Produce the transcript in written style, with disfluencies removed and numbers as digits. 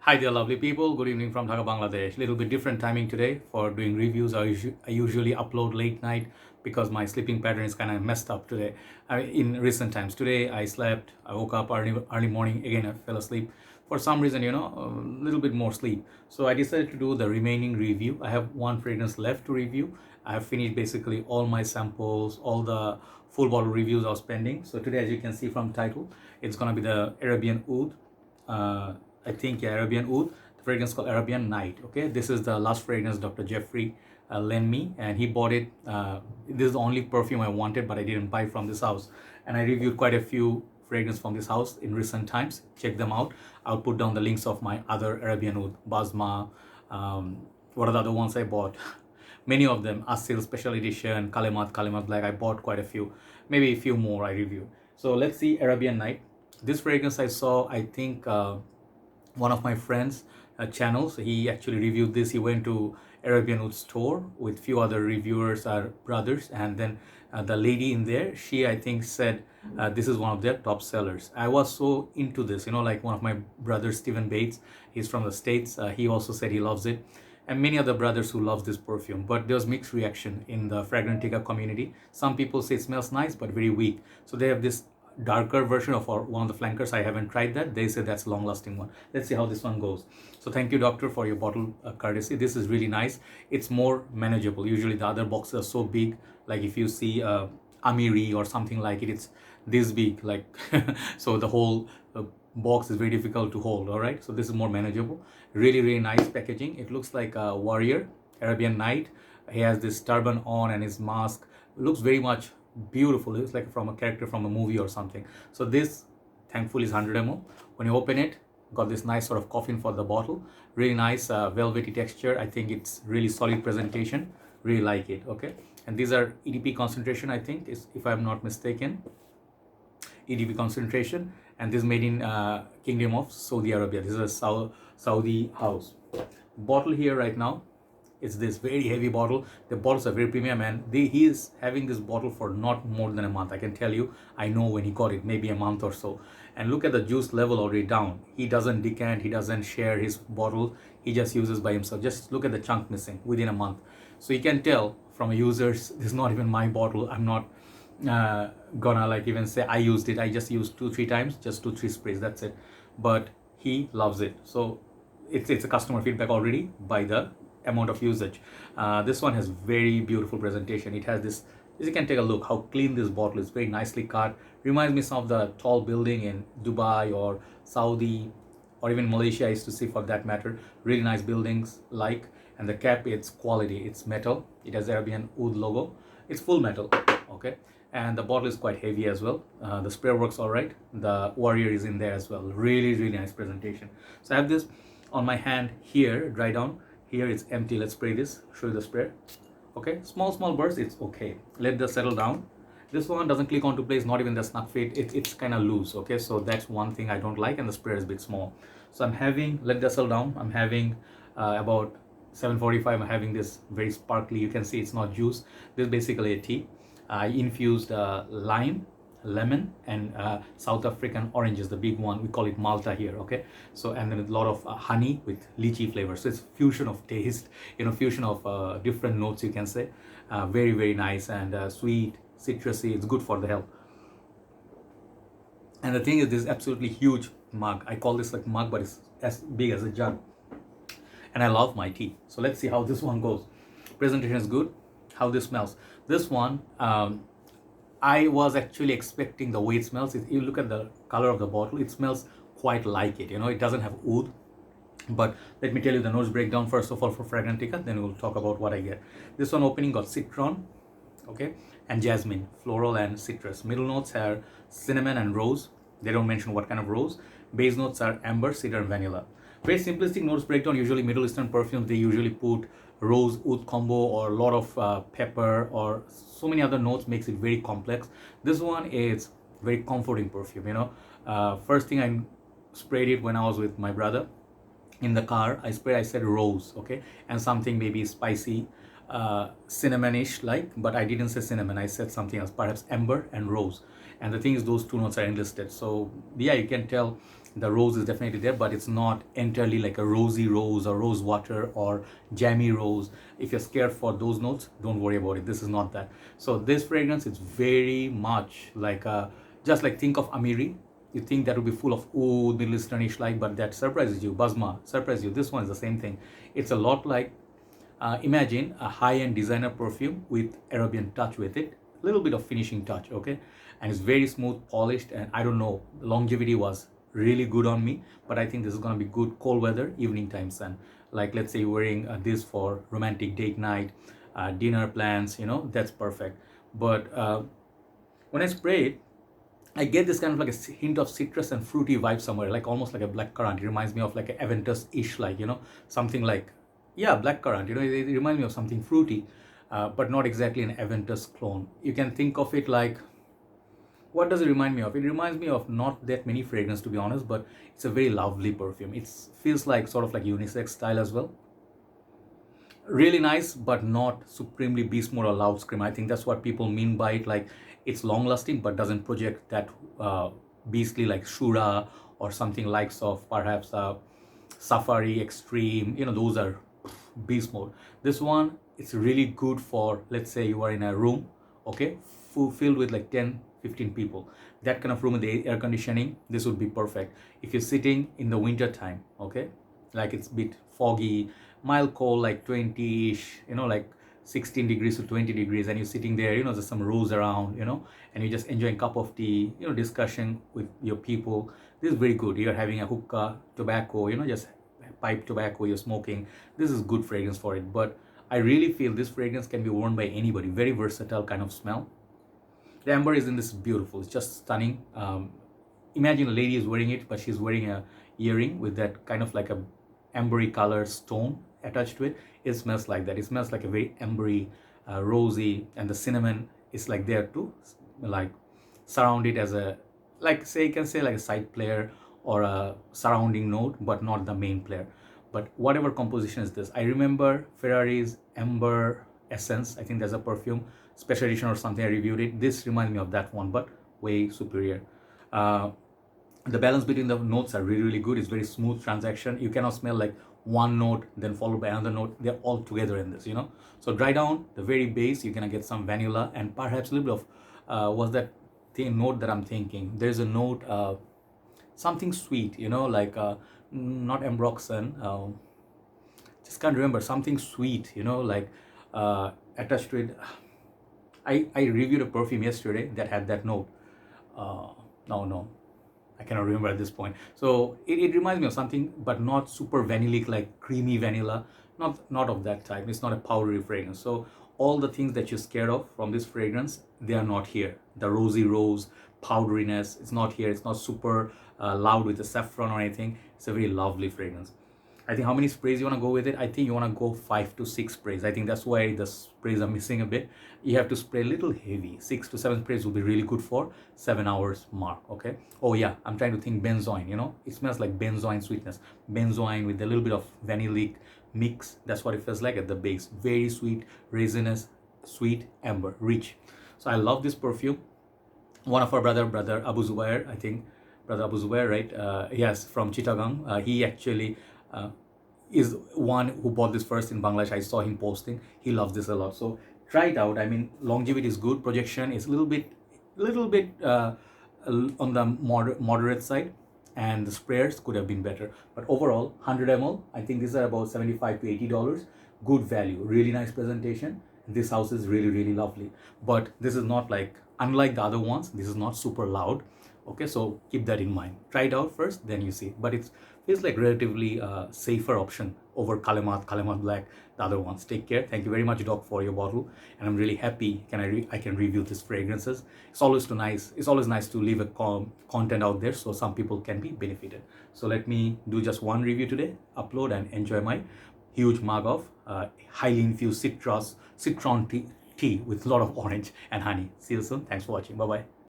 Hi there, lovely people. Good evening from Dhaka, Bangladesh. Little bit different timing today for doing reviews. I usually upload late night because my sleeping pattern is kind of messed up today. In recent times, today I slept. I woke up early morning again. I fell asleep for some reason. A little bit more sleep. So I decided to do the remaining review. I have one fragrance left to review. I have finished basically all my samples, all the full bottle reviews I was pending. So today, as you can see from title, it's gonna be the Arabian Oud. uh, I think, yeah, Arabian Oud. The fragrance called Arabian Night. Okay, this is the last fragrance Dr. Jeffrey lent me, and he bought it. This is the only perfume I wanted, but I didn't buy from this house. And I reviewed quite a few fragrance from this house in recent times. Check them out. I'll put down the links of my other Arabian Oud, Basma. What are the other ones I bought? Many of them, Asil Special Edition, Kalimat Black. I bought quite a few, maybe a few more I reviewed. So let's see Arabian Night. This fragrance I saw, I think, one of my friends channels. He actually reviewed this. He went to Arabian Oud store with few other reviewers, our brothers, and then the lady in there, she, I think, said this is one of their top sellers. I was so into this, like one of my brothers, Stephen Bates, he's from the States. He also said he loves it, and many other brothers who love this perfume. But there's mixed reaction in the Fragrantica community. Some people say it smells nice but very weak, so they have this darker version of one of the flankers. I haven't tried that. They say that's a long lasting one. Let's see how this one goes. So thank you, doctor, for your bottle courtesy. This is really nice. It's more manageable. Usually the other boxes are so big, like if you see Amiri or something like it, it's this big, like so the whole box is very difficult to hold. All right, so this is more manageable. Really nice packaging. It looks like a warrior, Arabian Night. He has this turban on and his mask looks very much beautiful. It's like from a character from a movie or something. So this, thankfully, is 100 ml. When you open it, got this nice sort of coffin for the bottle. Really nice velvety texture. I think it's really solid presentation. Really like it. Okay, and these are EDP concentration, I think, is, if I'm not mistaken, EDP concentration. And this is made in Kingdom of Saudi Arabia. This is a Saudi house. Bottle here right now, it's this very heavy bottle. The bottles are very premium, and he is having this bottle for not more than a month. I can tell you, I know when he got it, maybe a month or so. And look at the juice level already down. He doesn't decant, he doesn't share his bottle, he just uses by himself. Just look at the chunk missing within a month. So you can tell from a user's, this is not even my bottle. I'm not gonna like even say I used it. I just used 2-3 times, just 2-3 sprays, that's it. But he loves it. So it's a customer feedback already by the amount of usage. This one has very beautiful presentation. It has this, as you can take a look how clean this bottle is, very nicely cut. Reminds me some of the tall building in Dubai or Saudi or even Malaysia I used to see, for that matter. Really nice buildings like. And the cap, it's quality, it's metal. It has Arabian Oud logo. It's full metal. Okay, and the bottle is quite heavy as well. The sprayer works all right. The warrior is in there as well. Really nice presentation. So I have this on my hand here, dry down. Here it's empty. Let's spray this, show you the sprayer. Okay, small bursts, it's okay. Let this settle down. This one doesn't click onto place, not even the snug fit. It's kind of loose. Okay, so that's one thing I don't like, and the sprayer is a bit small. So I'm having, let this settle down. I'm having about 7:45. I'm having this very sparkly. You can see it's not juice. This is basically a tea. I infused lime, lemon, and South African oranges, the big one. We call it Malta here. Okay, so and then a lot of honey with lychee flavor. So it's fusion of taste, fusion of different notes, you can say. Very nice and sweet, citrusy. It's good for the health. And the thing is, this is absolutely huge mug. I call this like mug, but it's as big as a jug. And I love my tea. So let's see how this one goes. Presentation is good. How this smells. This one, I was actually expecting the way it smells. If you look at the color of the bottle, it smells quite like it. It doesn't have oud. But let me tell you the notes breakdown first of all for Fragrantica, then we'll talk about what I get. This one opening got citron, okay, and jasmine, floral and citrus. Middle notes are cinnamon and rose. They don't mention what kind of rose. Base notes are amber, cedar, and vanilla. Very simplistic notes breakdown. Usually Middle Eastern perfumes, they usually put rose oud combo or a lot of pepper or so many other notes, makes it very complex. This one is very comforting perfume. First thing I sprayed it when I was with my brother in the car. I said rose, okay, and something maybe spicy, cinnamonish like, but I didn't say cinnamon. I said something else, perhaps amber and rose. And the thing is, those two notes are enlisted. So yeah, you can tell The rose is definitely there, but it's not entirely like a rosy rose or rose water or jammy rose. If you're scared for those notes, don't worry about it. This is not that. So this fragrance is very much like just like think of Amiri. You think that would be full of oud, Middle Easternish like, but that surprises you. Basma surprises you. This one is the same thing. It's a lot like imagine a high-end designer perfume with Arabian touch with it, a little bit of finishing touch, okay? And it's very smooth, polished, and I don't know, longevity was really good on me, but I think this is gonna be good cold weather, evening time sun. Like let's say you're wearing this for romantic date night, dinner plans, you know, that's perfect. But when I spray it, I get this kind of like a hint of citrus and fruity vibe somewhere, like almost like a black currant. It reminds me of like an Aventus-ish, like, you know, something like, yeah, black currant, you know, it reminds me of something fruity, but not exactly an Aventus clone. You can think of it like, what does it remind me of? It reminds me of not that many fragrances, to be honest, but it's a very lovely perfume. It feels like sort of like unisex style as well. Really nice, but not supremely beast mode or loud scream. I think that's what people mean by it. Like it's long lasting, but doesn't project that beastly like Shura or something likes of perhaps Safari Extreme. You know, those are beast mode. This one, it's really good for, let's say you are in a room, okay, filled with like 10-15 people. That kind of room with the air conditioning, this would be perfect. If you're sitting in the winter time, okay, like it's a bit foggy, mild cold, like 20-ish, you know, like 16 degrees to 20 degrees, and you're sitting there, you know, there's some rose around, you know, and you're just enjoying a cup of tea, you know, discussion with your people. This is very good. You're having a hookah, tobacco, you know, just pipe tobacco, you're smoking. This is good fragrance for it. But I really feel this fragrance can be worn by anybody. Very versatile kind of smell. The amber is in this beautiful. It's just stunning. Imagine a lady is wearing it, but she's wearing a earring with that kind of like a ambery color stone attached to it. It smells like that. It smells like a very ambery, rosy, and the cinnamon is like there too, like surrounded as a, like say you can say like a side player or a surrounding note, but not the main player. But whatever composition is this, I remember Ferrari's Amber Essence. I think there's a perfume special edition or something. I reviewed it. This reminds me of that one, but way superior. The balance between the notes are really good. It's very smooth transaction. You cannot smell like one note then followed by another note. They're all together in this, you know. So dry down the very base, you're gonna get some vanilla and perhaps a little bit of was that thing note that I'm thinking. There's a note, something sweet, you know, like not ambroxan, just can't remember, something sweet, you know, like attached to it. I reviewed a perfume yesterday that had that note. No, I cannot remember at this point. So it reminds me of something, but not super vanillic, like creamy vanilla. Not of that type. It's not a powdery fragrance. So all the things that you're scared of from this fragrance, they are not here. The rosy rose, powderiness, it's not here. It's not super loud with the saffron or anything. It's a very lovely fragrance. I think how many sprays you want to go with it? I think you want to go 5 to 6 sprays. I think that's why the sprays are missing a bit. You have to spray a little heavy. 6 to 7 sprays will be really good for 7 hours mark, okay? Oh yeah, I'm trying to think benzoin, you know? It smells like benzoin sweetness. Benzoin with a little bit of vanillic mix. That's what it feels like at the base. Very sweet, resinous, sweet, amber, rich. So I love this perfume. One of our brother Abu Zubair, I think, brother Abu Zubair, right? Yes, from Chittagong. He actually is one who bought this first in Bangladesh. I saw him posting. He loves this a lot. So try it out. I mean, longevity is good. Projection is a little bit on the moderate side, and the sprayers could have been better. But overall, 100 ml, I think these are about $75 to $80. Good value. Really nice presentation. This house is really lovely. But this is not like, unlike the other ones, this is not super loud. Okay, so keep that in mind. Try it out first, then you see. But it feels like relatively safer option over Kalemat Black, the other ones. Take care. Thank you very much, Doc, for your bottle, and I'm really happy I can review these fragrances. It's always nice to leave a content out there so some people can be benefited. So let me do just one review today, upload, and enjoy my huge mug of highly infused citron tea with a lot of orange and honey. See you soon. Thanks for watching. Bye bye.